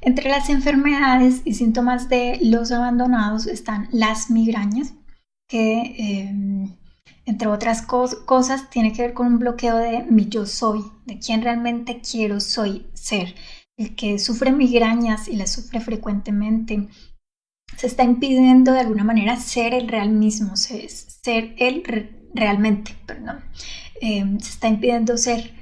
Entre las enfermedades y síntomas de los abandonados están las migrañas, que entre otras cosas tiene que ver con un bloqueo de mi yo soy, de quién realmente quiero ser. El que sufre migrañas y las sufre frecuentemente se está impidiendo de alguna manera ser el real mismo, ser él realmente, perdón. Se está impidiendo ser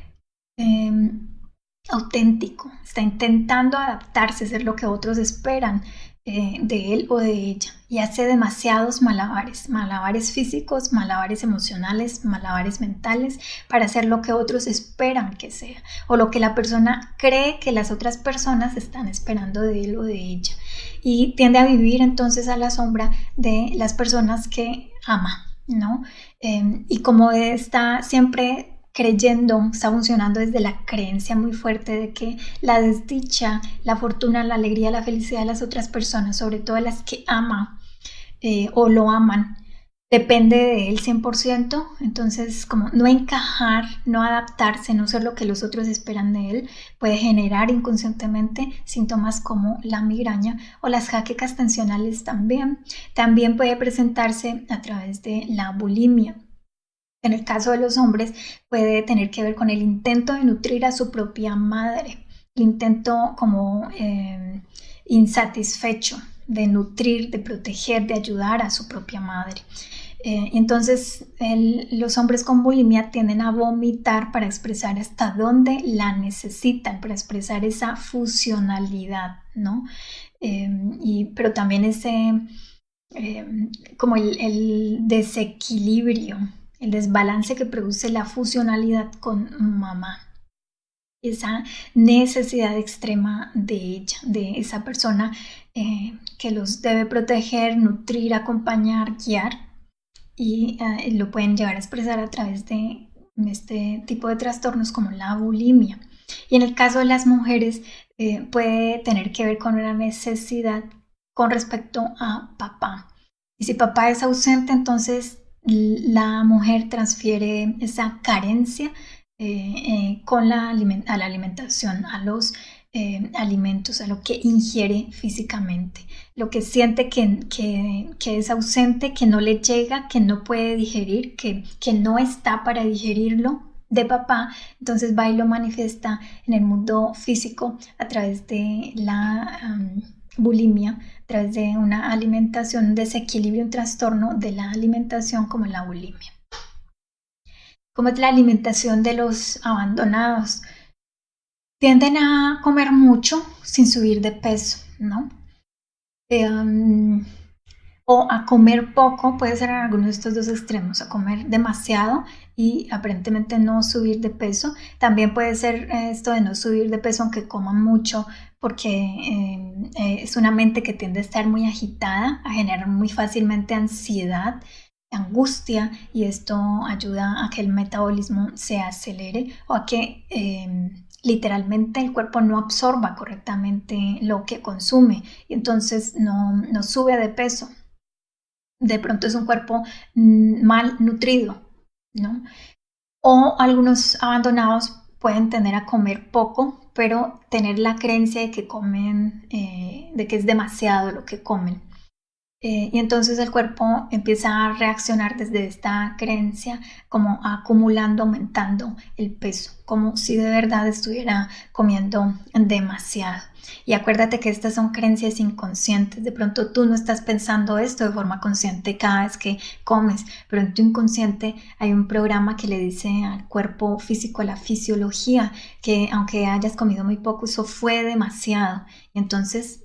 auténtico, está intentando adaptarse, ser lo que otros esperan de él o de ella, y hace demasiados malabares físicos, malabares emocionales, malabares mentales, para hacer lo que otros esperan que sea, o lo que la persona cree que las otras personas están esperando de él o de ella, y tiende a vivir entonces a la sombra de las personas que ama, ¿no? Y como está siempre creyendo, está funcionando desde la creencia muy fuerte de que la desdicha, la fortuna, la alegría, la felicidad de las otras personas, sobre todo las que ama o lo aman, depende de él 100%. Entonces, como no encajar, no adaptarse, no ser lo que los otros esperan de él, puede generar inconscientemente síntomas como la migraña o las jaquecas tensionales también. También puede presentarse a través de la bulimia. En el caso de los hombres, puede tener que ver con el intento de nutrir a su propia madre, el intento como insatisfecho de nutrir, de proteger, de ayudar a su propia madre. Entonces, los hombres con bulimia tienden a vomitar para expresar hasta dónde la necesitan, para expresar esa fusionalidad, ¿no? Pero también como el desequilibrio, el desbalance que produce la fusionalidad con mamá, esa necesidad extrema de ella, de esa persona que los debe proteger, nutrir, acompañar, guiar, y lo pueden llegar a expresar a través de este tipo de trastornos como la bulimia. Y en el caso de las mujeres puede tener que ver con una necesidad con respecto a papá. Y si papá es ausente, entonces la mujer transfiere esa carencia a la alimentación, a los alimentos, a lo que ingiere físicamente, lo que siente que es ausente, que no le llega, que no puede digerir, que no está para digerirlo de papá. Entonces va y lo manifiesta en el mundo físico a través de la bulimia, a través de una alimentación, un desequilibrio, un trastorno de la alimentación como la bulimia. ¿Cómo es la alimentación de los abandonados? Tienden a comer mucho sin subir de peso, ¿no? O a comer poco, puede ser en alguno de estos dos extremos, a comer demasiado y aparentemente no subir de peso. También puede ser esto de no subir de peso aunque coman mucho, porque es una mente que tiende a estar muy agitada, a generar muy fácilmente ansiedad, angustia, y esto ayuda a que el metabolismo se acelere o a que literalmente el cuerpo no absorba correctamente lo que consume y entonces no sube de peso. De pronto es un cuerpo mal nutrido, ¿no? O algunos abandonados pueden tender a comer poco, pero tener la creencia de que comen, de que es demasiado lo que comen. Y entonces el cuerpo empieza a reaccionar desde esta creencia, como acumulando, aumentando el peso, como si de verdad estuviera comiendo demasiado. Y acuérdate que estas son creencias inconscientes. De pronto tú no estás pensando esto de forma consciente cada vez que comes, pero en tu inconsciente hay un programa que le dice al cuerpo físico, a la fisiología, que aunque hayas comido muy poco, eso fue demasiado. Y entonces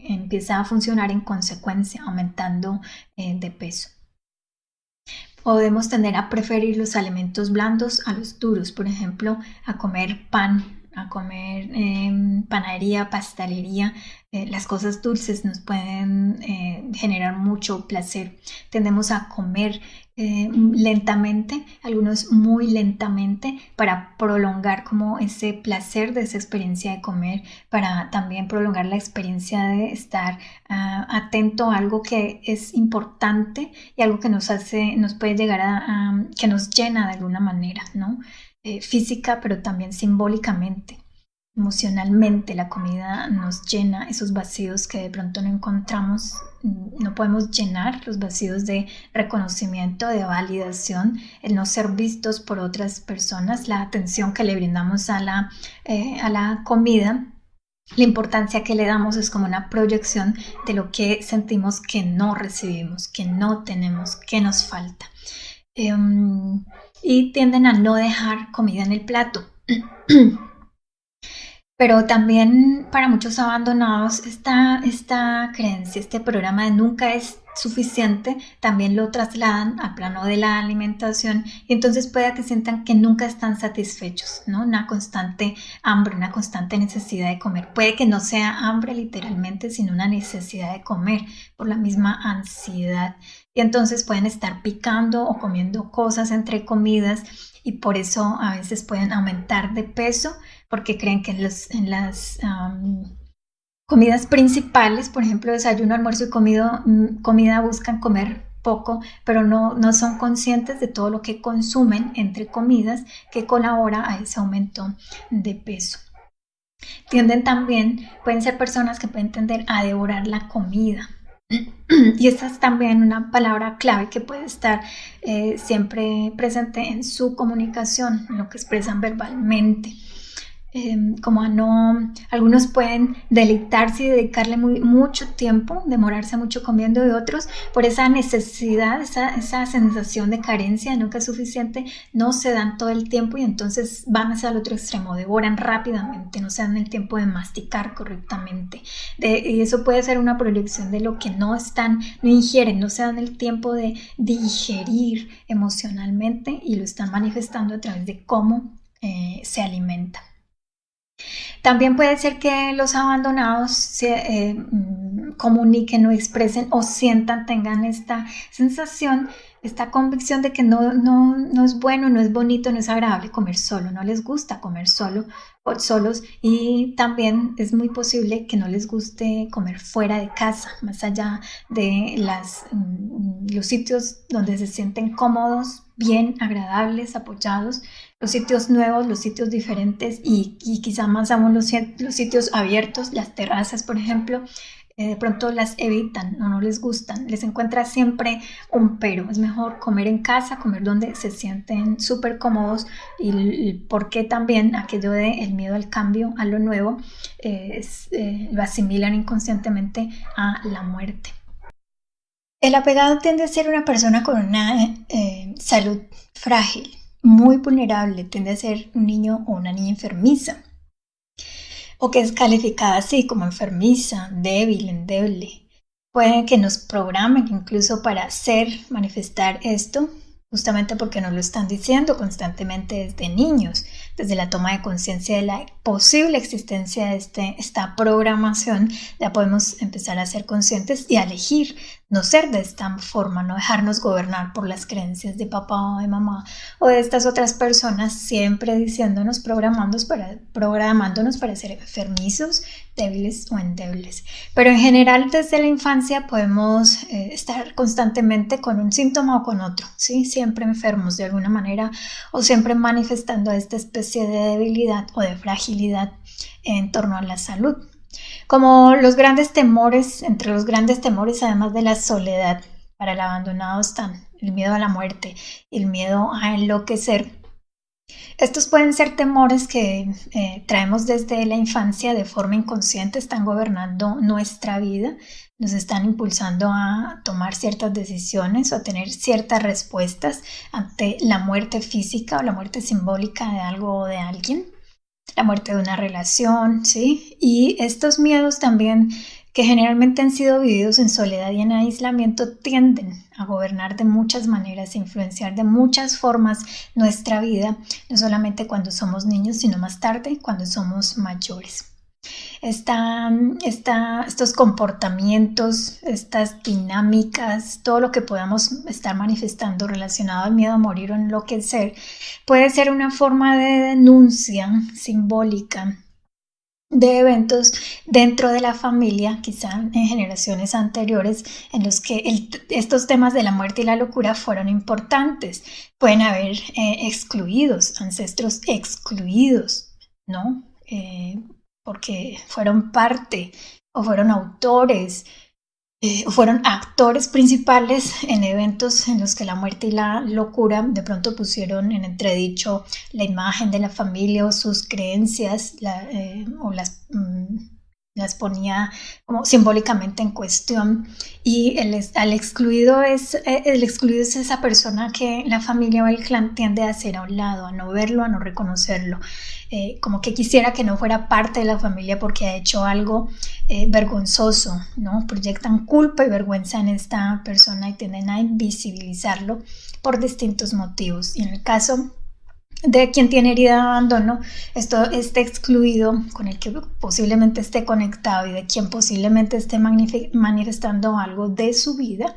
empieza a funcionar en consecuencia, aumentando de peso. Podemos tender a preferir los alimentos blandos a los duros, por ejemplo, a comer pan, a comer panadería, pastelería. Las cosas dulces nos pueden generar mucho placer. Tendemos a comer lentamente, algunos muy lentamente, para prolongar como ese placer de esa experiencia de comer, para también prolongar la experiencia de estar atento a algo que es importante y algo que nos puede llegar que nos llena de alguna manera, ¿no? Física, pero también simbólicamente. emocionalmente la comida nos llena esos vacíos que de pronto no encontramos, no podemos llenar, los vacíos de reconocimiento, de validación, el no ser vistos por otras personas, la atención que le brindamos a la comida. La importancia que le damos es como una proyección de lo que sentimos que no recibimos, que no tenemos, que nos falta. Y tienden a no dejar comida en el plato. Pero también para muchos abandonados esta creencia, este programa de nunca es suficiente, también lo trasladan al plano de la alimentación y entonces puede que sientan que nunca están satisfechos, ¿no? Una constante hambre, una constante necesidad de comer. Puede que no sea hambre literalmente, sino una necesidad de comer por la misma ansiedad. Y entonces pueden estar picando o comiendo cosas entre comidas y por eso a veces pueden aumentar de peso porque creen que en las comidas principales, por ejemplo, desayuno, almuerzo y comida buscan comer poco, pero no son conscientes de todo lo que consumen entre comidas que colabora a ese aumento de peso. Pueden ser personas que pueden tender a devorar la comida. Y esta es también una palabra clave que puede estar siempre presente en su comunicación, en lo que expresan verbalmente. Algunos pueden deleitarse y dedicarle mucho tiempo, demorarse mucho comiendo, y otros por esa necesidad, esa sensación de carencia, de nunca es suficiente, no se dan todo el tiempo y entonces van hacia el otro extremo, devoran rápidamente, no se dan el tiempo de masticar correctamente. Y eso puede ser una proyección de lo que no ingieren, no se dan el tiempo de digerir emocionalmente y lo están manifestando a través de cómo se alimentan. También puede ser que los abandonados comuniquen o expresen o tengan esta sensación, esta convicción de que no es bueno, no es bonito, no es agradable comer solo, no les gusta comer solos, y también es muy posible que no les guste comer fuera de casa, más allá de los sitios donde se sienten cómodos, bien, agradables, apoyados, los sitios nuevos, los sitios diferentes y quizá más aún los sitios abiertos, las terrazas, por ejemplo, de pronto las evitan o no les gustan, les encuentra siempre un pero. Es mejor comer en casa, comer donde se sienten súper cómodos, y porque también aquello de el miedo al cambio, a lo nuevo, lo asimilan inconscientemente a la muerte. El apegado tiende a ser una persona con una salud frágil, muy vulnerable, tiende a ser un niño o una niña enfermiza, o que es calificada así como enfermiza, débil, endeble. Pueden que nos programen incluso para manifestar esto, justamente porque nos lo están diciendo constantemente desde niños, desde la toma de conciencia de la posible existencia de esta programación. Ya podemos empezar a ser conscientes y a elegir no ser de esta forma, no dejarnos gobernar por las creencias de papá o de mamá o de estas otras personas, siempre diciéndonos, programándonos para ser enfermizos, débiles o endebles. Pero en general desde la infancia podemos estar constantemente con un síntoma o con otro, ¿sí? Siempre enfermos de alguna manera o siempre manifestando esta especie de debilidad o de fragilidad en torno a la salud. Como entre los grandes temores, además de la soledad, para el abandonado están el miedo a la muerte y el miedo a enloquecer. Estos pueden ser temores que traemos desde la infancia de forma inconsciente, están gobernando nuestra vida, nos están impulsando a tomar ciertas decisiones o a tener ciertas respuestas ante la muerte física o la muerte simbólica de algo o de alguien. La muerte de una relación, ¿sí? Y estos miedos también, que generalmente han sido vividos en soledad y en aislamiento, tienden a gobernar de muchas maneras, a influenciar de muchas formas nuestra vida, no solamente cuando somos niños, sino más tarde, cuando somos mayores. Estos comportamientos, estas dinámicas, todo lo que podamos estar manifestando relacionado al miedo a morir o enloquecer, puede ser una forma de denuncia simbólica de eventos dentro de la familia, quizá en generaciones anteriores, en los que estos temas de la muerte y la locura fueron importantes. Pueden haber ancestros excluidos, ¿no? porque fueron parte o fueron autores o fueron actores principales en eventos en los que la muerte y la locura de pronto pusieron en entredicho la imagen de la familia o sus creencias o las ponía como simbólicamente en cuestión. Y el excluido es esa persona que la familia o el clan tiende a hacer a un lado, a no verlo, a no reconocerlo, como que quisiera que no fuera parte de la familia porque ha hecho algo vergonzoso, ¿no? Proyectan culpa y vergüenza en esta persona y tienden a invisibilizarlo por distintos motivos. Y en el caso de quien tiene herida de abandono, este excluido con el que posiblemente esté conectado y de quien posiblemente esté manifestando algo de su vida,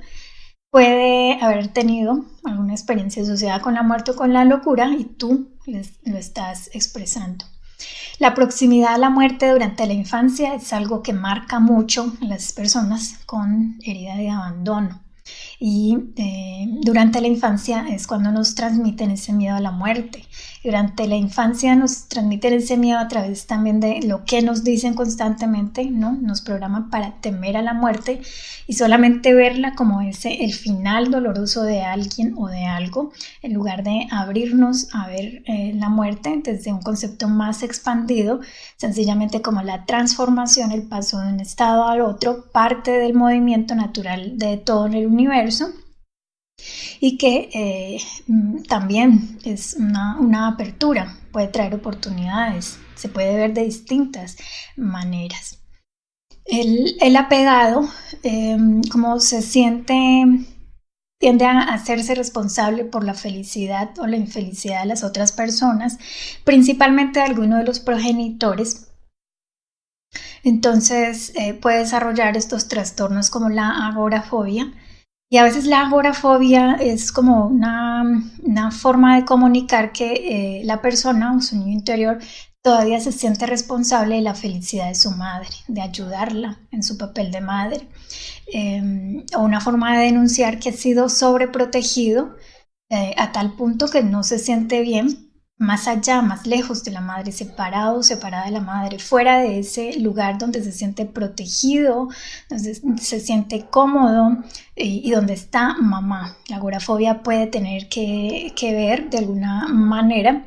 puede haber tenido alguna experiencia asociada con la muerte o con la locura y tú lo estás expresando. La proximidad a la muerte durante la infancia es algo que marca mucho a las personas con herida de abandono. Y durante la infancia es cuando nos transmiten ese miedo a la muerte. Durante la infancia nos transmiten ese miedo a través también de lo que nos dicen constantemente, ¿no? Nos programan para temer a la muerte y solamente verla como el final doloroso de alguien o de algo, en lugar de abrirnos a ver la muerte desde un concepto más expandido, sencillamente como la transformación, el paso de un estado al otro, parte del movimiento natural de todo en el universo. Y que también es una apertura, puede traer oportunidades, se puede ver de distintas maneras. El apegado, como se siente, tiende a hacerse responsable por la felicidad o la infelicidad de las otras personas, principalmente de alguno de los progenitores. Entonces puede desarrollar estos trastornos como la agorafobia. Y a veces la agorafobia es como una forma de comunicar que la persona o su niño interior todavía se siente responsable de la felicidad de su madre, de ayudarla en su papel de madre. O una forma de denunciar que ha sido sobreprotegido a tal punto que no se siente bien más allá, más lejos de la madre, separado, separada de la madre, fuera de ese lugar donde se siente protegido, donde se siente cómodo y donde está mamá. La agorafobia puede tener que ver de alguna manera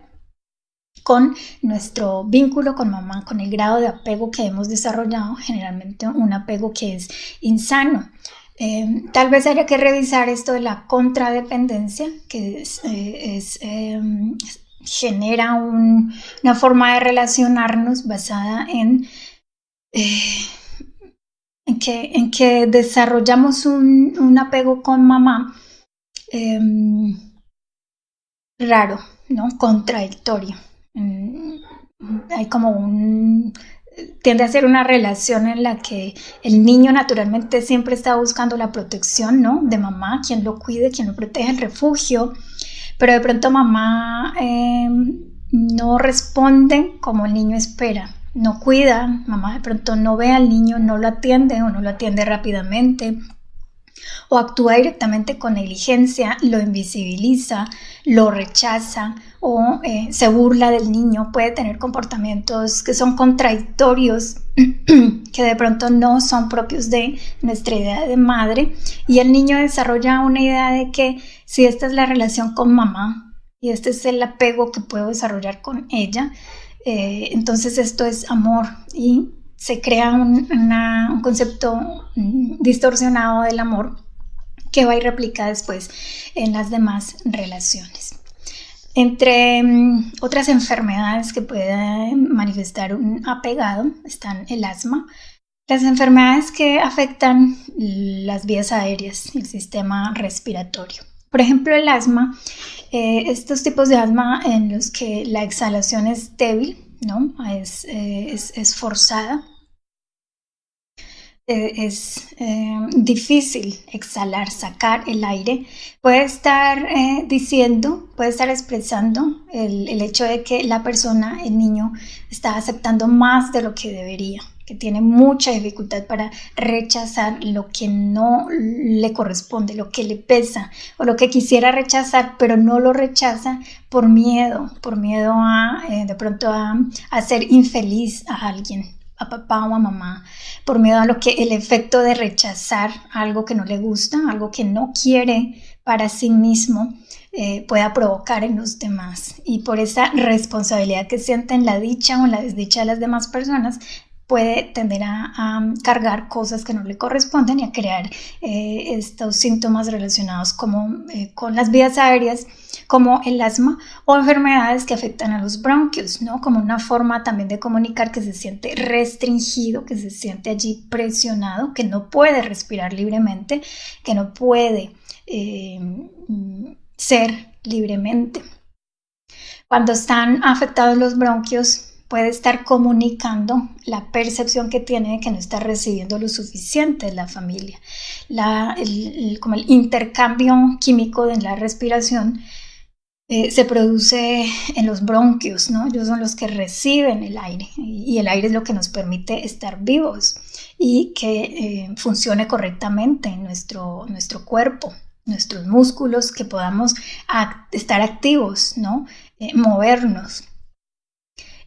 con nuestro vínculo con mamá, con el grado de apego que hemos desarrollado, generalmente un apego que es insano. Tal vez haya que revisar esto de la contradependencia, que genera una forma de relacionarnos basada en que desarrollamos un apego con mamá raro, ¿no? Contradictorio. Hay como tiende a ser una relación en la que el niño naturalmente siempre está buscando la protección, ¿no? De mamá, quien lo cuide, quien lo protege, el refugio. Pero de pronto mamá no responde como el niño espera, no cuida, mamá de pronto no ve al niño, no lo atiende o no lo atiende rápidamente, o actúa directamente con negligencia, lo invisibiliza, lo rechaza o se burla del niño, puede tener comportamientos que son contradictorios, que de pronto no son propios de nuestra idea de madre, y el niño desarrolla una idea de que si esta es la relación con mamá y este es el apego que puedo desarrollar con ella, entonces esto es amor, y se crea un concepto distorsionado del amor que va y replica después en las demás relaciones. Entre otras enfermedades que pueden manifestar un apegado están el asma, las enfermedades que afectan las vías aéreas y el sistema respiratorio. Por ejemplo, el asma, estos tipos de asma en los que la exhalación es débil, ¿no? Es forzada, es difícil exhalar, sacar el aire, puede estar diciendo, puede estar expresando el hecho de que la persona, el niño, está aceptando más de lo que debería, que tiene mucha dificultad para rechazar lo que no le corresponde, lo que le pesa o lo que quisiera rechazar, pero no lo rechaza por miedo a de pronto a ser infeliz a alguien, a papá o a mamá, por miedo a lo que el efecto de rechazar algo que no le gusta, algo que no quiere para sí mismo, pueda provocar en los demás. Y por esa responsabilidad que siente en la dicha o en la desdicha de las demás personas, puede tender a cargar cosas que no le corresponden y a crear estos síntomas relacionados como con las vías aéreas, como el asma o enfermedades que afectan a los bronquios, ¿no? Como una forma también de comunicar que se siente restringido, que se siente allí presionado, que no puede respirar libremente, que no puede ser libremente. Cuando están afectados los bronquios, puede estar comunicando la percepción que tiene de que no está recibiendo lo suficiente de la familia. Como el intercambio químico de la respiración se produce en los bronquios, ¿no? Ellos son los que reciben el aire y el aire es lo que nos permite estar vivos y que funcione correctamente en nuestro cuerpo, nuestros músculos, que podamos estar activos, ¿no? Movernos.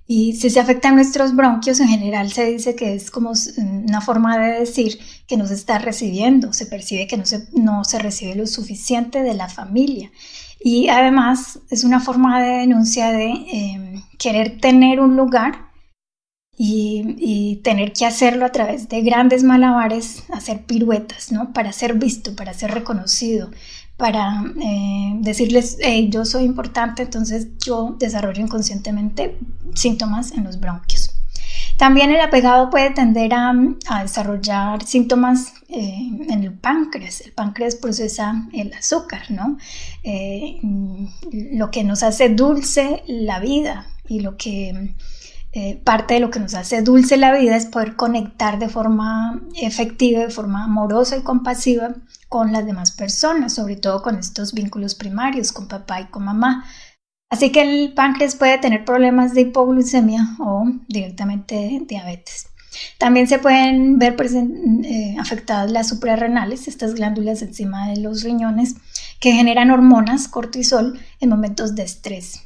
Y si se afectan nuestros bronquios, en general se dice que es como una forma de decir que no se está recibiendo, se percibe que no se recibe lo suficiente de la familia. Y además es una forma de denuncia de querer tener un lugar y tener que hacerlo a través de grandes malabares, hacer piruetas, ¿no? Para ser visto, para ser reconocido, para decirles, hey, yo soy importante, entonces yo desarrollo inconscientemente síntomas en los bronquios. También el apegado puede tender a desarrollar síntomas en el páncreas. El páncreas procesa el azúcar, ¿no? Lo que nos hace dulce la vida y lo que parte de lo que nos hace dulce la vida es poder conectar de forma efectiva, de forma amorosa y compasiva con las demás personas, sobre todo con estos vínculos primarios, con papá y con mamá. Así que el páncreas puede tener problemas de hipoglucemia o directamente diabetes. También se pueden ver afectadas las suprarrenales, estas glándulas encima de los riñones que generan hormonas, cortisol, en momentos de estrés,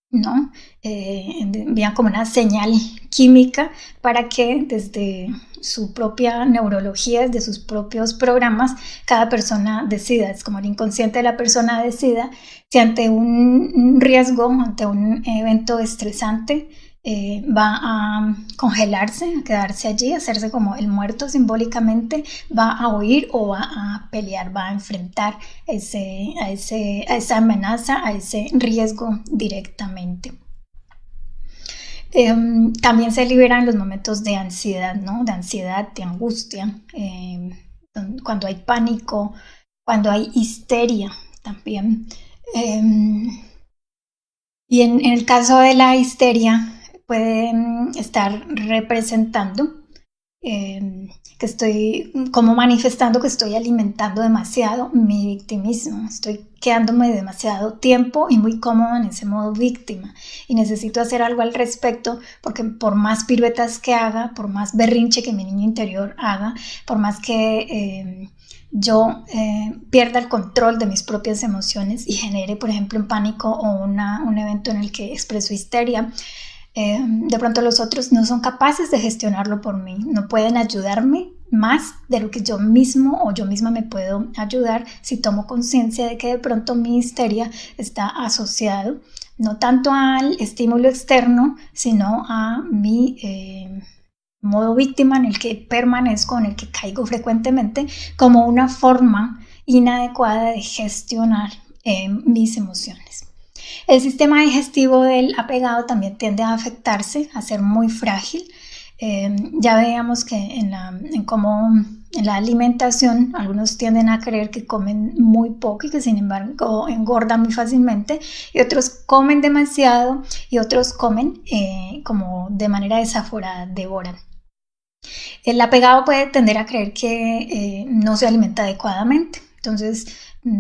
¿no? Envían como una señal química para que desde su propia neurología, desde sus propios programas, cada persona decida, es como el inconsciente de la persona decida si ante un riesgo, ante un evento estresante, va a congelarse, a quedarse allí, a hacerse como el muerto simbólicamente, va a huir o va a pelear, va a enfrentar a esa amenaza, a ese riesgo directamente. También se liberan los momentos de ansiedad, ¿no? De ansiedad, de angustia, cuando hay pánico, cuando hay histeria también. Y en el caso de la histeria, pueden estar representando que estoy como manifestando que estoy alimentando demasiado mi victimismo, estoy quedándome demasiado tiempo y muy cómodo en ese modo víctima y necesito hacer algo al respecto, porque por más piruetas que haga, por más berrinche que mi niño interior haga, por más que yo pierda el control de mis propias emociones y genere, por ejemplo, un pánico o un evento en el que expreso histeria, de pronto los otros no son capaces de gestionarlo por mí, no pueden ayudarme más de lo que yo mismo o yo misma me puedo ayudar si tomo conciencia de que de pronto mi histeria está asociado no tanto al estímulo externo, sino a mi modo víctima en el que permanezco, en el que caigo frecuentemente, como una forma inadecuada de gestionar mis emociones. El sistema digestivo del apegado también tiende a afectarse, a ser muy frágil. Ya veíamos que en la alimentación algunos tienden a creer que comen muy poco y que sin embargo engordan muy fácilmente, y otros comen demasiado y otros comen como de manera desaforada, devoran. El apegado puede tender a creer que no se alimenta adecuadamente. Entonces,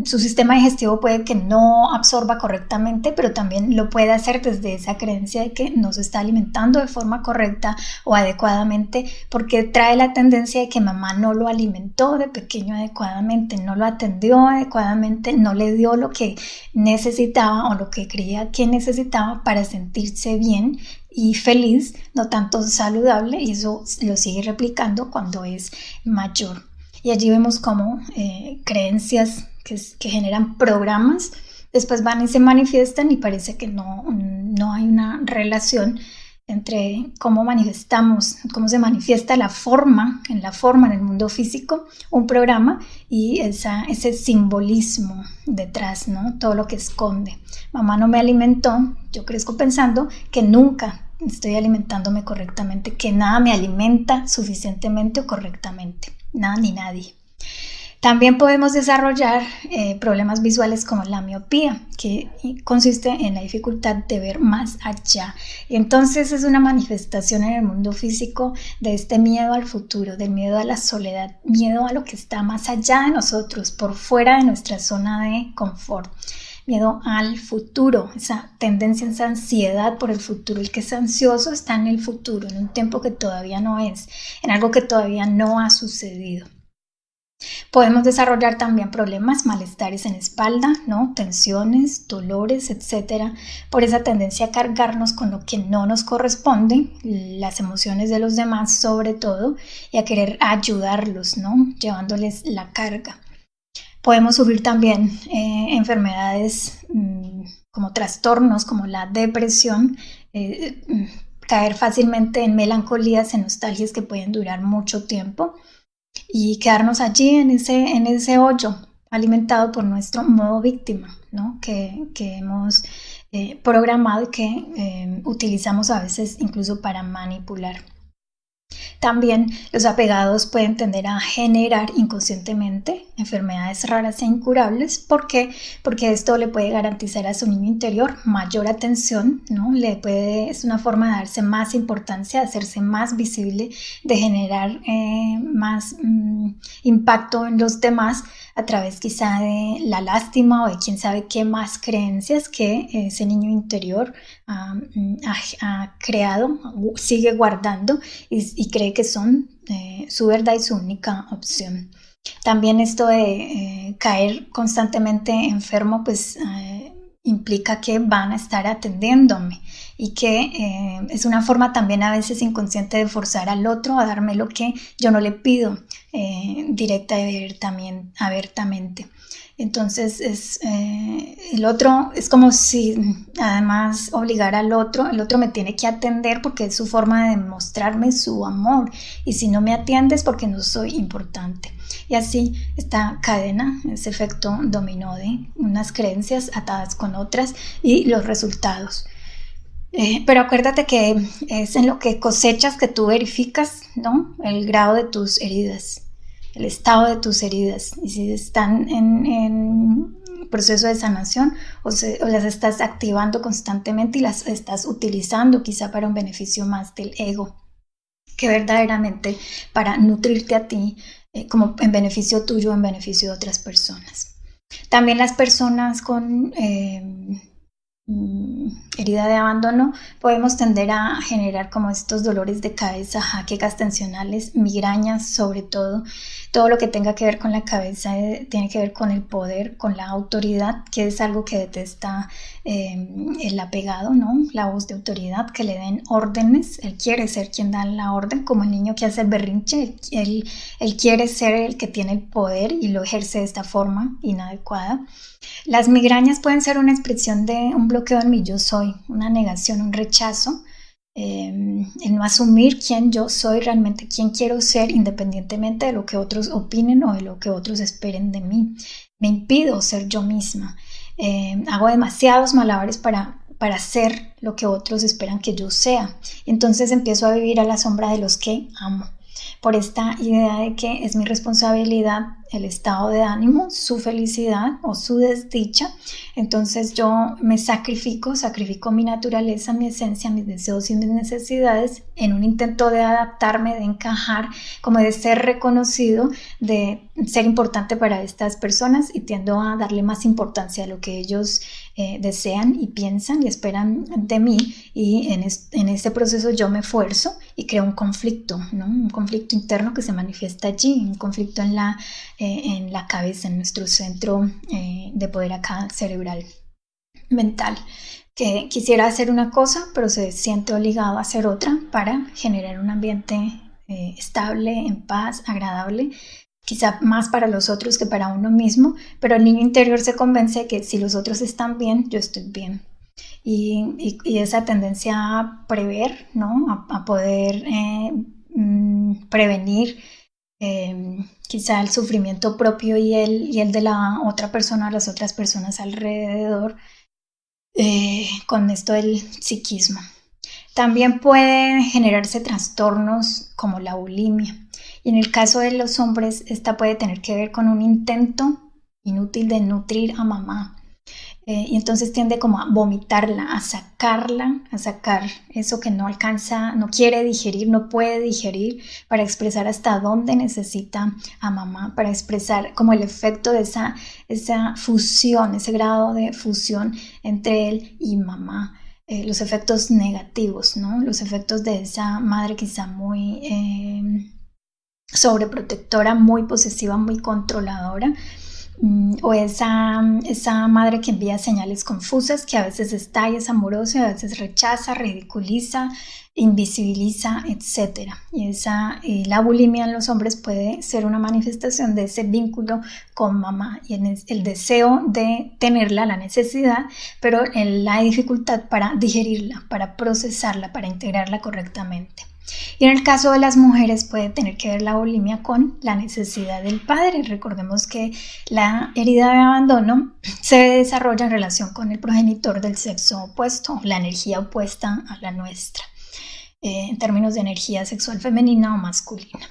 su sistema digestivo puede que no absorba correctamente, pero también lo puede hacer desde esa creencia de que no se está alimentando de forma correcta o adecuadamente, porque trae la tendencia de que mamá no lo alimentó de pequeño adecuadamente, no lo atendió adecuadamente, no le dio lo que necesitaba o lo que creía que necesitaba para sentirse bien y feliz, no tanto saludable, y eso lo sigue replicando cuando es mayor. Y allí vemos cómo creencias que generan programas después van y se manifiestan, y parece que no hay una relación entre cómo manifestamos, cómo se manifiesta en la forma en el mundo físico un programa y ese simbolismo detrás, ¿no? Todo lo que esconde. Mamá no me alimentó, yo crezco pensando que nunca estoy alimentándome correctamente, que nada me alimenta suficientemente o correctamente, nada ni nadie. También podemos desarrollar problemas visuales como la miopía, que consiste en la dificultad de ver más allá. Y entonces es una manifestación en el mundo físico de este miedo al futuro, del miedo a la soledad, miedo a lo que está más allá de nosotros, por fuera de nuestra zona de confort. Miedo al futuro, esa tendencia, esa ansiedad por el futuro. El que es ansioso está en el futuro, en un tiempo que todavía no es, en algo que todavía no ha sucedido. Podemos desarrollar también problemas, malestares en espalda, ¿no? Tensiones, dolores, etcétera, por esa tendencia a cargarnos con lo que no nos corresponde, las emociones de los demás sobre todo, y a querer ayudarlos, ¿no? Llevándoles la carga. Podemos sufrir también enfermedades como trastornos, como la depresión, caer fácilmente en melancolías, en nostalgias que pueden durar mucho tiempo, y quedarnos allí en ese hoyo alimentado por nuestro modo víctima, ¿no? que hemos programado y que utilizamos a veces incluso para manipular. También los apegados pueden tender a generar inconscientemente enfermedades raras e incurables. ¿Por qué? Porque esto le puede garantizar a su niño interior mayor atención, ¿no? Es una forma de darse más importancia, de hacerse más visible, de generar más impacto en los demás a través quizá de la lástima o de quién sabe qué más creencias que ese niño interior ha creado, sigue guardando y cree que son su verdad y su única opción. También esto de caer constantemente enfermo pues implica que van a estar atendiéndome y que es una forma también a veces inconsciente de forzar al otro a darme lo que yo no le pido directa y abiertamente. Entonces el otro es como si además obligara al otro, el otro me tiene que atender porque es su forma de demostrarme su amor, y si no me atiendes porque no soy importante. Y así esta cadena, ese efecto dominó de unas creencias atadas con otras y los resultados. Pero acuérdate que es en lo que cosechas que tú verificas, ¿no? El grado de tus heridas, el estado de tus heridas, y si están en proceso de sanación o las estás activando constantemente y las estás utilizando quizá para un beneficio más del ego que verdaderamente para nutrirte a ti como en beneficio tuyo, en beneficio de otras personas. También las personas con herida de abandono podemos tender a generar como estos dolores de cabeza, jaquecas tensionales, migrañas sobre todo lo que tenga que ver con la cabeza tiene que ver con el poder, con la autoridad, que es algo que detesta el apegado, ¿no? La voz de autoridad, que le den órdenes. Él quiere ser quien da la orden, como el niño que hace el berrinche. Él quiere ser el que tiene el poder y lo ejerce de esta forma inadecuada. Las migrañas pueden ser una expresión de un bloqueo en mi yo soy, una negación, un rechazo, el no asumir quién yo soy, realmente quién quiero ser, independientemente de lo que otros opinen o de lo que otros esperen de mí. Me impido ser yo misma. Hago demasiados malabares para ser lo que otros esperan que yo sea. Entonces empiezo a vivir a la sombra de los que amo, por esta idea de que es mi responsabilidad el estado de ánimo, su felicidad o su desdicha. Entonces yo me sacrifico mi naturaleza, mi esencia, mis deseos y mis necesidades en un intento de adaptarme, de encajar, como de ser reconocido, de ser importante para estas personas, y tiendo a darle más importancia a lo que ellos desean y piensan y esperan de mí, y en este proceso yo me esfuerzo y creo un conflicto, ¿no? Un conflicto interno que se manifiesta allí, un conflicto en la cabeza, en nuestro centro de poder acá cerebral, mental, que quisiera hacer una cosa pero se siente obligado a hacer otra para generar un ambiente estable, en paz, agradable, quizá más para los otros que para uno mismo, pero el niño interior se convence que si los otros están bien, yo estoy bien. Y esa tendencia a prever, ¿no? A poder prevenir quizá el sufrimiento propio y el de la otra persona, las otras personas alrededor, con esto del psiquismo. También pueden generarse trastornos como la bulimia. Y en el caso de los hombres, esta puede tener que ver con un intento inútil de nutrir a mamá. Y entonces tiende como a vomitarla, a sacar eso que no alcanza, no quiere digerir, no puede digerir, para expresar hasta dónde necesita a mamá, para expresar como el efecto de esa fusión, ese grado de fusión entre él y mamá. Los efectos negativos, ¿no? Los efectos de esa madre quizá muy sobreprotectora, muy posesiva, muy controladora, o esa madre que envía señales confusas, que a veces está y es amorosa, y a veces rechaza, ridiculiza, invisibiliza, etc. Y la bulimia en los hombres puede ser una manifestación de ese vínculo con mamá, y en el deseo de tenerla, la necesidad, pero en la dificultad para digerirla, para procesarla, para integrarla correctamente. Y en el caso de las mujeres puede tener que ver la bulimia con la necesidad del padre. Recordemos que la herida de abandono se desarrolla en relación con el progenitor del sexo opuesto, la energía opuesta a la nuestra, en términos de energía sexual femenina o masculina.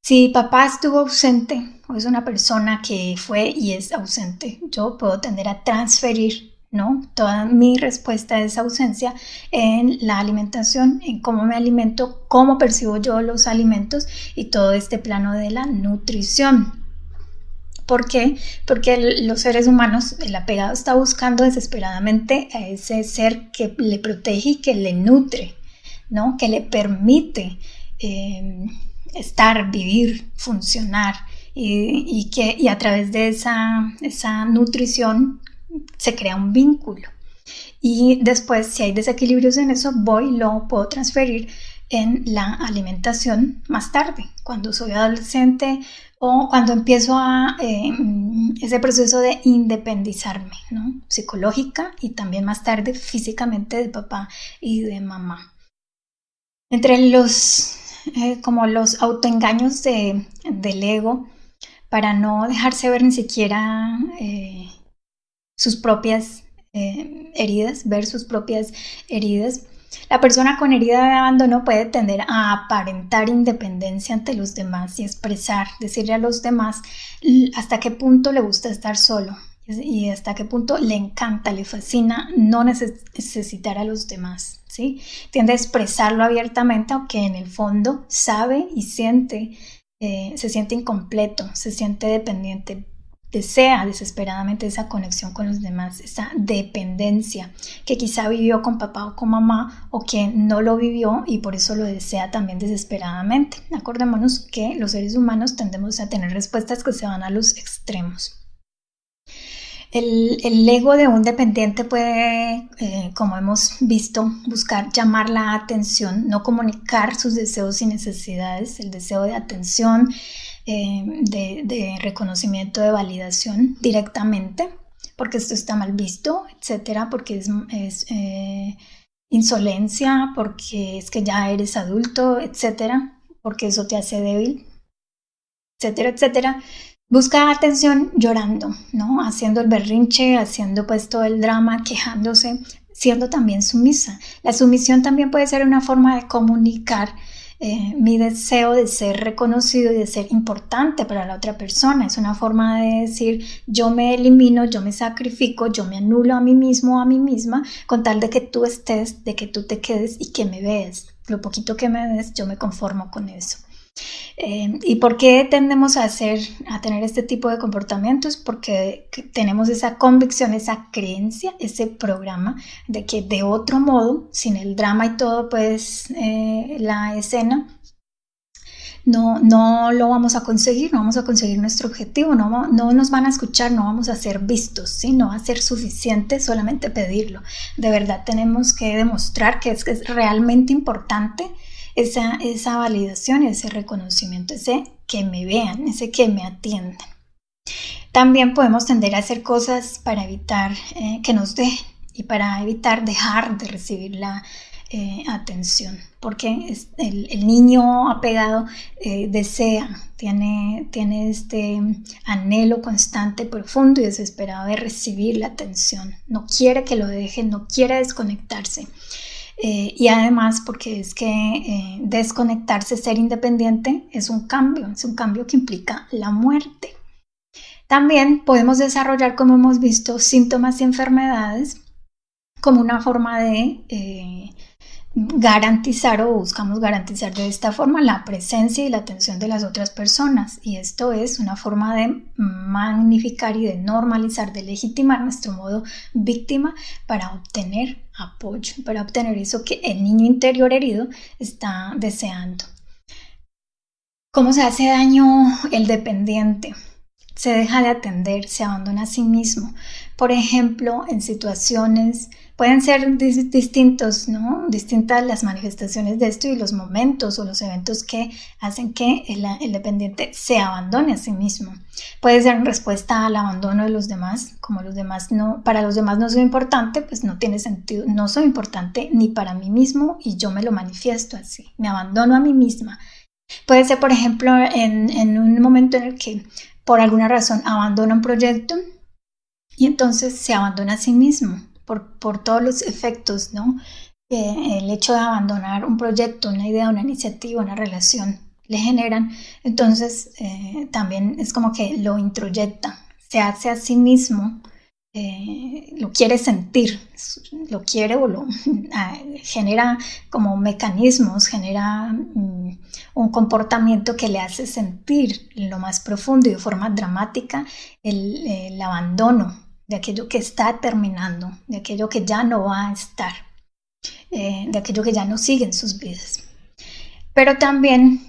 Si papá estuvo ausente o es una persona que fue y es ausente, yo puedo tender a transferir, ¿no?, toda mi respuesta a esa ausencia en la alimentación, en cómo me alimento, cómo percibo yo los alimentos y todo este plano de la nutrición. ¿Por qué? Porque los seres humanos, el apegado está buscando desesperadamente a ese ser que le protege y que le nutre, ¿no?, que le permite estar, vivir, funcionar, y a través de esa nutrición se crea un vínculo. Y después, si hay desequilibrios en eso, lo puedo transferir en la alimentación más tarde, cuando soy adolescente o cuando empiezo ese proceso de independizarme, ¿no?, psicológica y también más tarde físicamente, de papá y de mamá. Entre los autoengaños del ego, para no dejarse ver ni siquiera sus propias heridas, ver sus propias heridas, la persona con herida de abandono puede tender a aparentar independencia ante los demás y decirle a los demás hasta qué punto le gusta estar solo y hasta qué punto le encanta, le fascina no necesitar a los demás, ¿sí? Tiende a expresarlo abiertamente, aunque en el fondo sabe y siente, se siente incompleto, se siente dependiente, desea desesperadamente esa conexión con los demás, esa dependencia que quizá vivió con papá o con mamá, o que no lo vivió y por eso lo desea también desesperadamente. Acordémonos que los seres humanos tendemos a tener respuestas que se van a los extremos. El ego de un dependiente puede, como hemos visto, buscar llamar la atención, no comunicar sus deseos y necesidades, el deseo de atención, de reconocimiento, de validación directamente, porque esto está mal visto, etcétera, porque es insolencia, porque es que ya eres adulto, etcétera, porque eso te hace débil, etcétera, etcétera. Busca atención llorando, ¿no?, haciendo el berrinche, haciendo pues todo el drama, quejándose, siendo también sumisa. La sumisión también puede ser una forma de comunicar mi deseo de ser reconocido y de ser importante para la otra persona. Es una forma de decir, yo me elimino, yo me sacrifico, yo me anulo a mí mismo o a mí misma con tal de que tú estés, de que tú te quedes y que me veas. Lo poquito que me des, yo me conformo con eso. ¿Y por qué tendemos a tener este tipo de comportamientos? Porque tenemos esa convicción, esa creencia, ese programa de que de otro modo, sin el drama y todo, pues la escena, no lo vamos a conseguir, no vamos a conseguir nuestro objetivo, no nos van a escuchar, no vamos a ser vistos, ¿sí? No va a ser suficiente solamente pedirlo. De verdad tenemos que demostrar que es realmente importante esa validación y ese reconocimiento, ese que me vean, ese que me atiendan. También podemos tender a hacer cosas para evitar que nos dejen y para evitar dejar de recibir la atención, porque el niño apegado desea, tiene este anhelo constante, profundo y desesperado de recibir la atención, no quiere que lo dejen, no quiere desconectarse. Y además porque es que desconectarse, ser independiente es un cambio que implica la muerte. También podemos desarrollar, como hemos visto, síntomas y enfermedades como una forma de garantizar o buscamos garantizar de esta forma la presencia y la atención de las otras personas, y esto es una forma de magnificar y de normalizar, de legitimar nuestro modo víctima para obtener apoyo, para obtener eso que el niño interior herido está deseando. ¿Cómo se hace daño el dependiente? Se deja de atender, se abandona a sí mismo. Por ejemplo, en situaciones, pueden ser distintas las manifestaciones de esto y los momentos o los eventos que hacen que el dependiente se abandone a sí mismo. Puede ser en respuesta al abandono de los demás, como para los demás no soy importante, pues no tiene sentido, no soy importante ni para mí mismo y yo me lo manifiesto así, me abandono a mí misma. Puede ser, por ejemplo, en un momento en el que por alguna razón abandona un proyecto y entonces se abandona a sí mismo por todos los efectos, ¿no? El hecho de abandonar un proyecto, una idea, una iniciativa, una relación le generan, entonces también es como que lo introyecta, se hace a sí mismo, lo quiere sentir, lo quiere o lo genera como mecanismos, genera un comportamiento que le hace sentir en lo más profundo y de forma dramática el abandono de aquello que está terminando, de aquello que ya no va a estar, de aquello que ya no sigue en sus vidas. Pero también,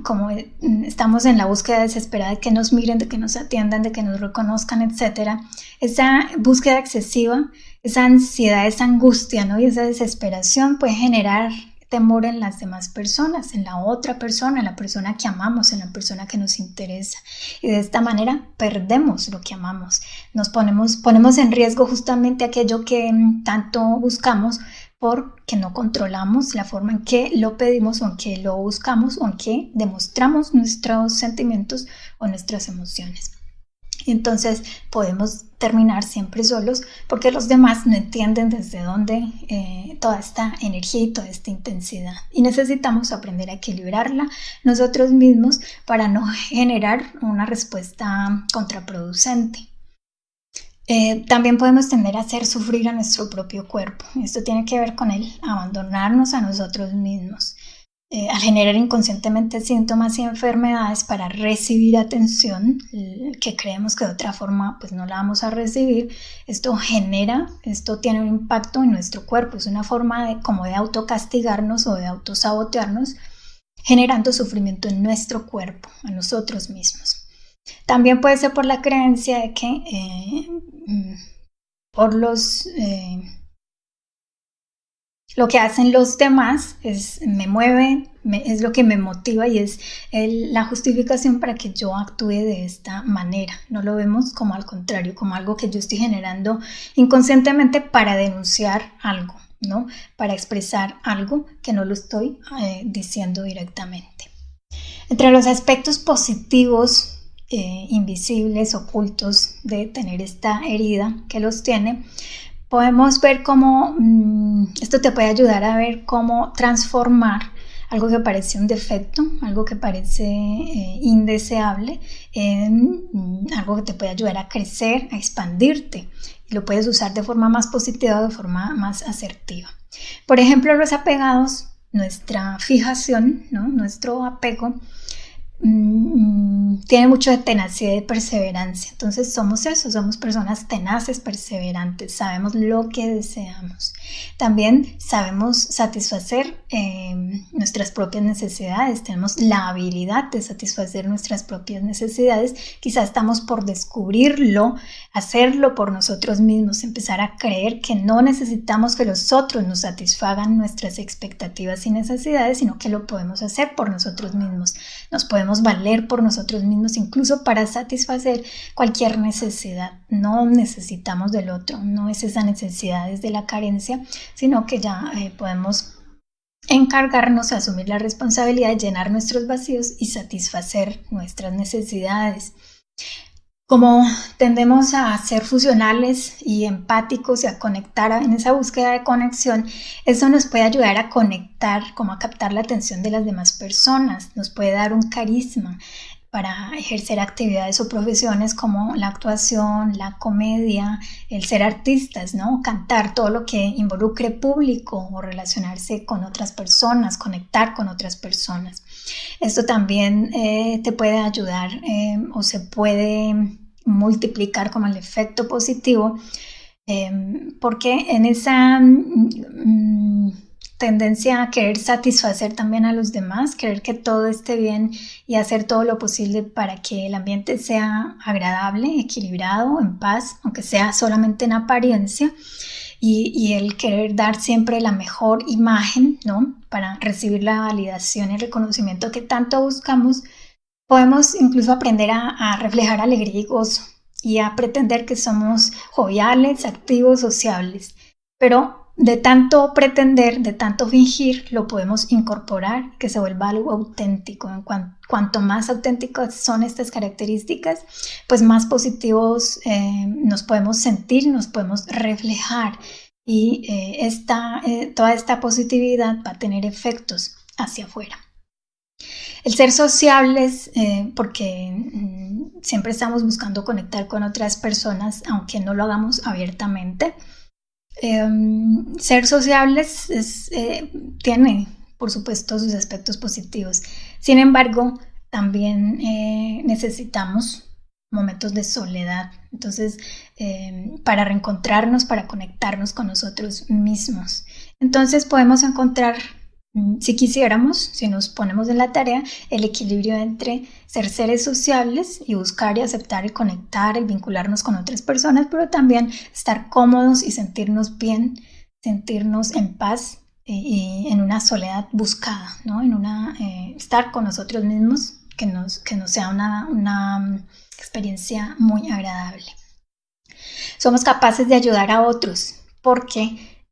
como estamos en la búsqueda desesperada de que nos miren, de que nos atiendan, de que nos reconozcan, etc., esa búsqueda excesiva, esa ansiedad, esa angustia, ¿no? Y esa desesperación puede generar temor en las demás personas, en la otra persona, en la persona que amamos, en la persona que nos interesa. Y de esta manera perdemos lo que amamos. Nos ponemos en riesgo justamente aquello que tanto buscamos, porque no controlamos la forma en que lo pedimos o en que lo buscamos o en que demostramos nuestros sentimientos o nuestras emociones. Entonces podemos terminar siempre solos porque los demás no entienden desde dónde toda esta energía y toda esta intensidad, y necesitamos aprender a equilibrarla nosotros mismos para no generar una respuesta contraproducente. También podemos tender a hacer sufrir a nuestro propio cuerpo. Esto tiene que ver con el abandonarnos a nosotros mismos. Al generar inconscientemente síntomas y enfermedades para recibir atención, que creemos que de otra forma pues no la vamos a recibir, esto tiene un impacto en nuestro cuerpo. Es una forma como de autocastigarnos o de autosabotearnos, generando sufrimiento en nuestro cuerpo, a nosotros mismos. También puede ser por la creencia de que lo que hacen los demás me mueve, es lo que me motiva y es la justificación para que yo actúe de esta manera. No lo vemos como al contrario, como algo que yo estoy generando inconscientemente para denunciar algo, ¿no? Para expresar algo que no lo estoy diciendo directamente. Entre los aspectos positivos invisibles, ocultos de tener esta herida que los tiene, podemos ver cómo esto te puede ayudar a ver cómo transformar algo que parece un defecto, algo que parece indeseable, en algo que te puede ayudar a crecer, a expandirte. Y lo puedes usar de forma más positiva, de forma más asertiva. Por ejemplo, los apegados, nuestra fijación, ¿no? Nuestro apego, tiene mucho de tenacidad y perseverancia. Entonces somos eso, somos personas tenaces, perseverantes, sabemos lo que deseamos. También sabemos satisfacer nuestras propias necesidades, tenemos la habilidad de satisfacer nuestras propias necesidades. Quizás estamos por descubrirlo, hacerlo por nosotros mismos, empezar a creer que no necesitamos que los otros nos satisfagan nuestras expectativas y necesidades, sino que lo podemos hacer por nosotros mismos. Nos podemos valer por nosotros mismos, incluso para satisfacer cualquier necesidad. No necesitamos del otro, no es esa necesidad desde la carencia, sino que ya podemos encargarnos de asumir la responsabilidad de llenar nuestros vacíos y satisfacer nuestras necesidades. Como tendemos a ser fusionales y empáticos y a conectar en esa búsqueda de conexión, eso nos puede ayudar a conectar, como a captar la atención de las demás personas, nos puede dar un carisma para ejercer actividades o profesiones como la actuación, la comedia, el ser artistas, ¿no? Cantar, todo lo que involucre público o relacionarse con otras personas, conectar con otras personas. Esto también te puede ayudar o se puede multiplicar como el efecto positivo, porque en esa tendencia a querer satisfacer también a los demás, querer que todo esté bien y hacer todo lo posible para que el ambiente sea agradable, equilibrado, en paz, aunque sea solamente en apariencia, y el querer dar siempre la mejor imagen, ¿no? Para recibir la validación y el reconocimiento que tanto buscamos, podemos incluso aprender a reflejar alegría y gozo y a pretender que somos joviales, activos, sociables. Pero de tanto pretender, de tanto fingir, lo podemos incorporar, que se vuelva algo auténtico. Cuanto más auténticas son estas características, pues más positivos nos podemos sentir, nos podemos reflejar. Y toda esta positividad va a tener efectos hacia afuera. El ser sociables, porque siempre estamos buscando conectar con otras personas, aunque no lo hagamos abiertamente. Ser sociables tiene, por supuesto, sus aspectos positivos. Sin embargo, también necesitamos momentos de soledad. Entonces, para reencontrarnos, para conectarnos con nosotros mismos. Entonces, podemos encontrar, si quisiéramos, si nos ponemos en la tarea, el equilibrio entre ser seres sociables y buscar y aceptar y conectar y vincularnos con otras personas, pero también estar cómodos y sentirnos bien, sentirnos en paz y en una soledad buscada, ¿no? Estar con nosotros mismos, que nos sea una experiencia muy agradable. Somos capaces de ayudar a otros porque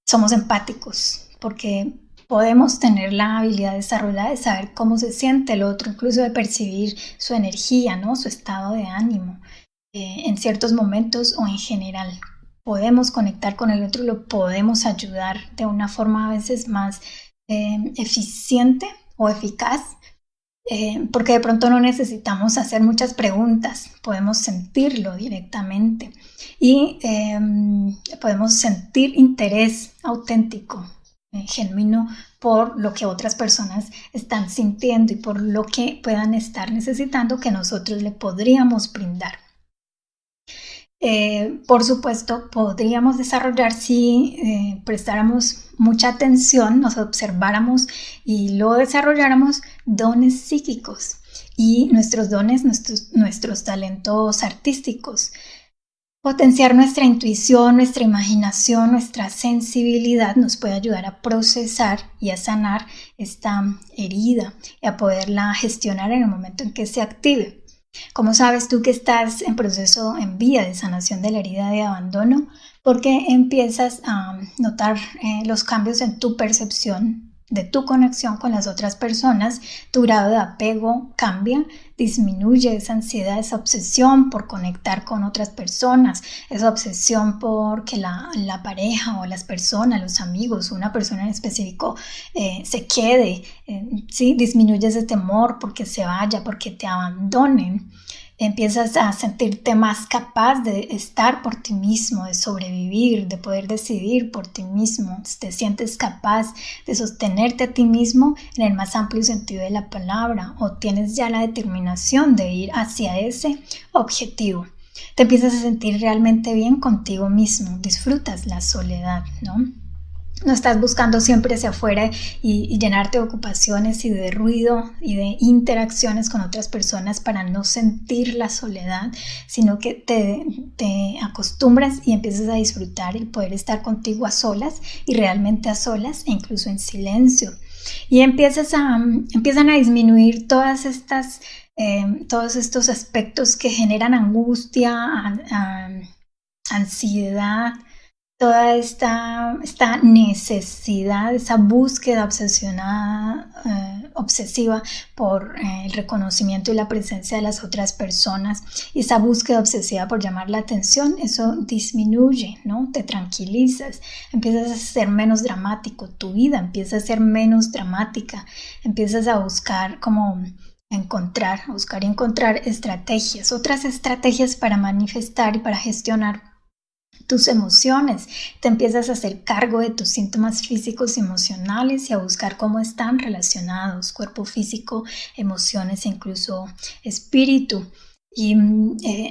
somos empáticos, porque podemos tener la habilidad desarrollada de saber cómo se siente el otro, incluso de percibir su energía, ¿no? Su estado de ánimo en ciertos momentos o en general. Podemos conectar con el otro y lo podemos ayudar de una forma a veces más eficiente o eficaz, porque de pronto no necesitamos hacer muchas preguntas, podemos sentirlo directamente y podemos sentir interés auténtico, genuino, por lo que otras personas están sintiendo y por lo que puedan estar necesitando que nosotros le podríamos brindar. Por supuesto, podríamos desarrollar si prestáramos mucha atención, nos observáramos y lo desarrolláramos, dones psíquicos y nuestros dones, nuestros talentos artísticos. Potenciar nuestra intuición, nuestra imaginación, nuestra sensibilidad nos puede ayudar a procesar y a sanar esta herida y a poderla gestionar en el momento en que se active. ¿Cómo sabes tú que estás en proceso, en vía de sanación de la herida de abandono? Porque empiezas a notar los cambios en tu percepción de tu conexión con las otras personas, tu grado de apego cambia, disminuye esa ansiedad, esa obsesión por conectar con otras personas, esa obsesión por que la pareja o las personas, los amigos, una persona en específico se quede, ¿sí? Disminuye ese temor porque se vaya, porque te abandonen. Empiezas a sentirte más capaz de estar por ti mismo, de sobrevivir, de poder decidir por ti mismo. Te sientes capaz de sostenerte a ti mismo en el más amplio sentido de la palabra, o tienes ya la determinación de ir hacia ese objetivo. Te empiezas a sentir realmente bien contigo mismo, disfrutas la soledad, ¿no? No estás buscando siempre hacia afuera y llenarte de ocupaciones y de ruido y de interacciones con otras personas para no sentir la soledad, sino que te acostumbras y empiezas a disfrutar el poder estar contigo a solas y realmente a solas e incluso en silencio. Y empiezan a disminuir todos estos aspectos que generan angustia, ansiedad, toda esta necesidad, esa búsqueda obsesiva por el reconocimiento y la presencia de las otras personas, y esa búsqueda obsesiva por llamar la atención, eso disminuye, ¿no? Te tranquilizas, empiezas a ser menos dramático, tu vida empieza a ser menos dramática, empiezas a buscar encontrar estrategias, otras estrategias para manifestar y para gestionar tus emociones. Te empiezas a hacer cargo de tus síntomas físicos y emocionales y a buscar cómo están relacionados cuerpo físico, emociones e incluso espíritu. Y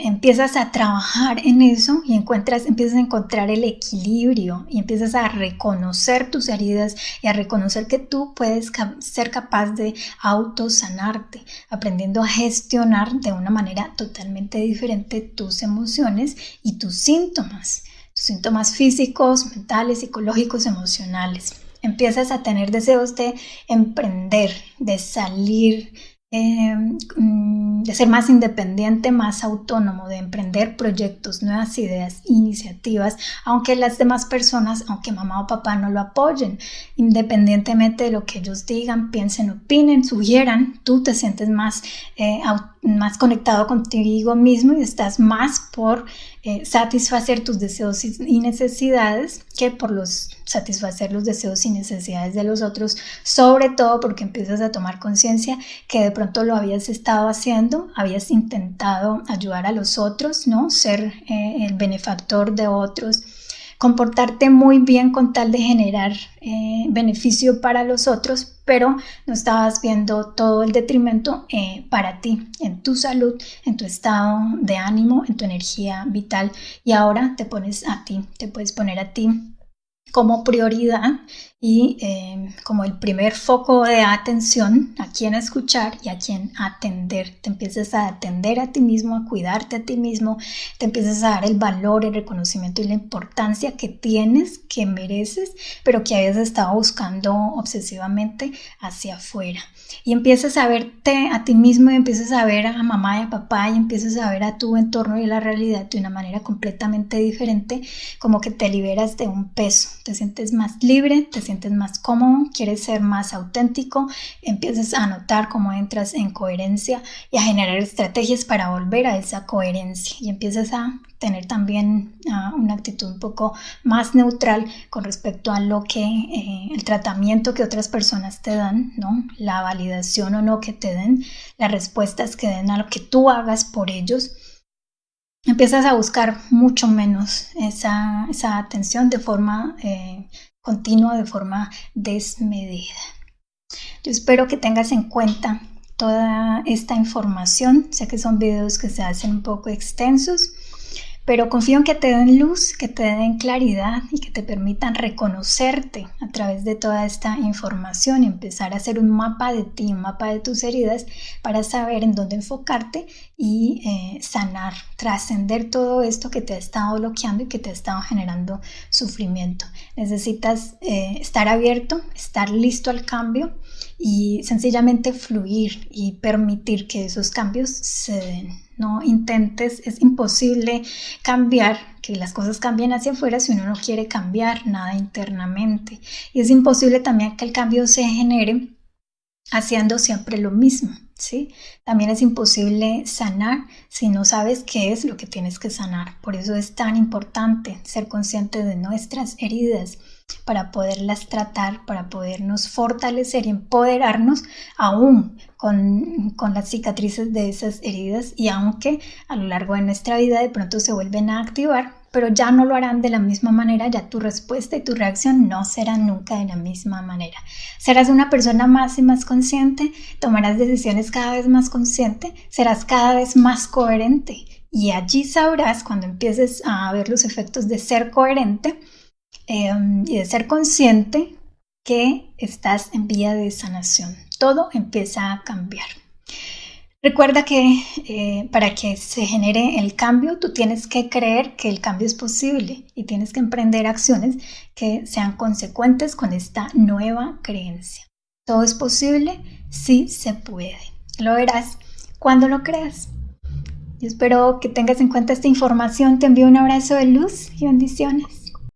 empiezas a trabajar en eso y empiezas a encontrar el equilibrio y empiezas a reconocer tus heridas y a reconocer que tú puedes ser capaz de autosanarte, aprendiendo a gestionar de una manera totalmente diferente tus emociones y tus síntomas físicos, mentales, psicológicos, emocionales. Empiezas a tener deseos de emprender, de salir, de ser más independiente, más autónomo, de emprender proyectos, nuevas ideas, iniciativas, aunque las demás personas, aunque mamá o papá no lo apoyen, independientemente de lo que ellos digan, piensen, opinen, sugieran, tú te sientes más conectado contigo mismo y estás más por satisfacer tus deseos y necesidades que por satisfacer los deseos y necesidades de los otros, sobre todo porque empiezas a tomar conciencia que de pronto lo habías estado haciendo, habías intentado ayudar a los otros, ¿no? Ser el benefactor de otros, comportarte muy bien con tal de generar beneficio para los otros, pero no estabas viendo todo el detrimento para ti, en tu salud, en tu estado de ánimo, en tu energía vital, y ahora te puedes poner a ti como prioridad y como el primer foco de atención a quien escuchar y a quien atender. Te empiezas a atender a ti mismo, a cuidarte a ti mismo, te empiezas a dar el valor, el reconocimiento y la importancia que tienes, que mereces, pero que habías estado buscando obsesivamente hacia afuera. Y empiezas a verte a ti mismo y empiezas a ver a mamá y a papá y empiezas a ver a tu entorno y la realidad de una manera completamente diferente, como que te liberas de un peso, te sientes más libre, te sientes más cómodo, quieres ser más auténtico, empiezas a notar cómo entras en coherencia y a generar estrategias para volver a esa coherencia, y empiezas a tener también una actitud un poco más neutral con respecto a lo que el tratamiento que otras personas te dan, ¿no? La validación o no que te den, las respuestas que den a lo que tú hagas por ellos. Empiezas a buscar mucho menos esa atención de forma continua, de forma desmedida. Yo espero que tengas en cuenta toda esta información. Sé que son videos que se hacen un poco extensos, pero confío en que te den luz, que te den claridad y que te permitan reconocerte a través de toda esta información y empezar a hacer un mapa de ti, un mapa de tus heridas para saber en dónde enfocarte y sanar, trascender todo esto que te ha estado bloqueando y que te ha estado generando sufrimiento. Necesitas estar abierto, estar listo al cambio y sencillamente fluir y permitir que esos cambios se den. No intentes, es imposible cambiar, que las cosas cambien hacia afuera si uno no quiere cambiar nada internamente. Y es imposible también que el cambio se genere haciendo siempre lo mismo, ¿sí? También es imposible sanar si no sabes qué es lo que tienes que sanar. Por eso es tan importante ser consciente de nuestras heridas para poderlas tratar, para podernos fortalecer y empoderarnos aún con las cicatrices de esas heridas, y aunque a lo largo de nuestra vida de pronto se vuelven a activar, pero ya no lo harán de la misma manera, ya tu respuesta y tu reacción no serán nunca de la misma manera. Serás una persona más y más consciente, tomarás decisiones cada vez más consciente, serás cada vez más coherente, y allí sabrás, cuando empieces a ver los efectos de ser coherente y de ser consciente, que estás en vía de sanación. Todo empieza a cambiar. Recuerda que para que se genere el cambio, tú tienes que creer que el cambio es posible y tienes que emprender acciones que sean consecuentes con esta nueva creencia. Todo es posible, sí se puede. Lo verás cuando lo creas. Yo espero que tengas en cuenta esta información. Te envío un abrazo de luz y bendiciones.